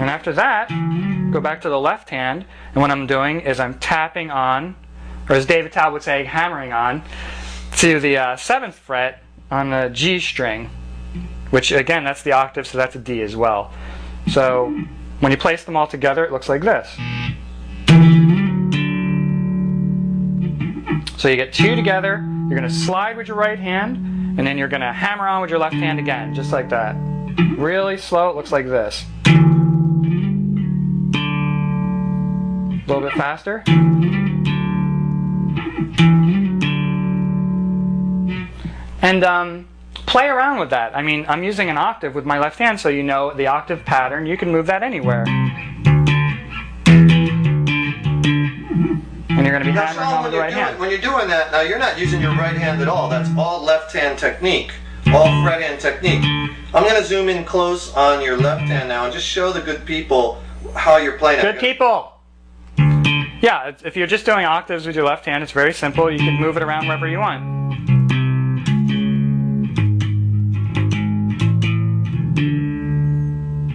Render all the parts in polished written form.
And after that, go back to the left hand, and what I'm doing is I'm tapping on, or as David Taub would say, hammering on, to the 7th fret on the G string, which again, that's the octave, so that's a D as well. So when you place them all together, it looks like this. So you get 2 together, you're going to slide with your right hand, and then you're going to hammer on with your left hand again, just like that. Really slow, it looks like this. A little bit faster. And play around with that. I mean, I'm using an octave with my left hand, so you know the octave pattern. You can move that anywhere. And you're going to be hammering on with the right hand. When you're doing that, now you're not using your right hand at all. That's all left hand technique. All fret hand technique. I'm going to zoom in close on your left hand now and just show the good people how you're playing it. Good people! Yeah, if you're just doing octaves with your left hand, it's very simple. You can move it around wherever you want.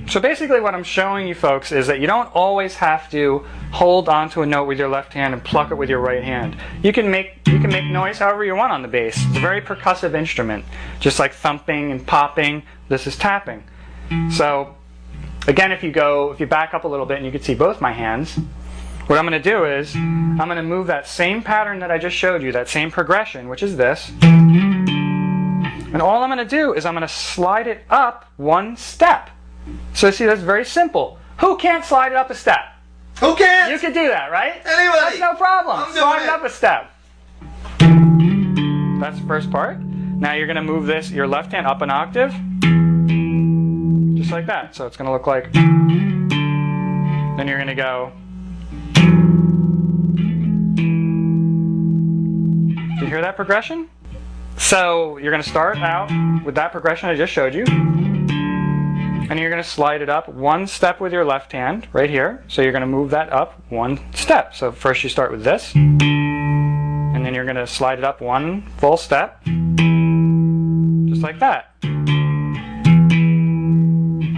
So basically what I'm showing you folks is that you don't always have to hold onto a note with your left hand and pluck it with your right hand. You can make noise however you want on the bass. It's a very percussive instrument. Just like thumping and popping, this is tapping. So again, if you back up a little bit and you can see both my hands, what I'm going to do is I'm going to move that same pattern that I just showed you, that same progression, which is this. And all I'm going to do is I'm going to slide it up 1 step. So see, that's very simple. Who can't slide it up a step? Who can't? You can do that, right? Anybody. That's no problem. Slide it up a step. That's the first part. Now you're going to move your left hand up an octave. Just like that. So it's going to look like... Then you're going to go... Do you hear that progression? So you're going to start out with that progression I just showed you. And you're going to slide it up 1 step with your left hand, right here. So you're going to move that up 1 step. So first you start with this. And then you're going to slide it up 1 full step. Just like that.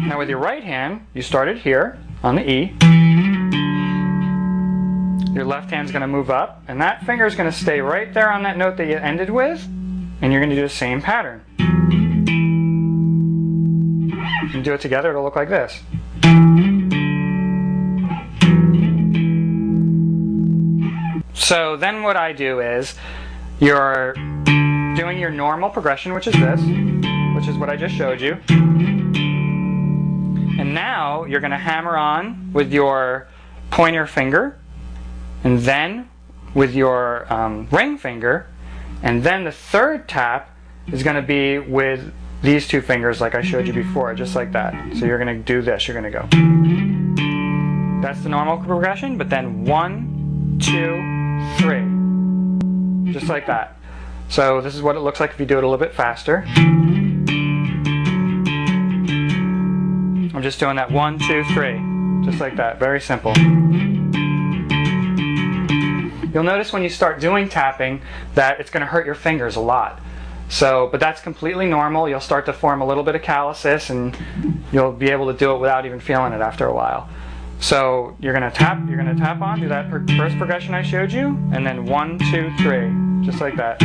Now with your right hand, you started here on the E. Your left hand's going to move up. And that finger is going to stay right there on that note that you ended with. And you're going to do the same pattern. And do it together, it'll look like this. So then what I do is, you're doing your normal progression, which is this, which is what I just showed you. And now you're going to hammer on with your pointer finger, and then with your ring finger, and then the third tap is going to be with these 2 fingers like I showed you before, just like that. So you're going to do this, you're going to go. That's the normal progression, but then 1, 2, 3. Just like that. So this is what it looks like if you do it a little bit faster. I'm just doing that 1, 2, 3. Just like that, very simple. You'll notice when you start doing tapping that it's going to hurt your fingers a lot. But that's completely normal. You'll start to form a little bit of calluses, and you'll be able to do it without even feeling it after a while. So you're going to tap on, do that first progression I showed you, and then 1, 2, 3, just like that.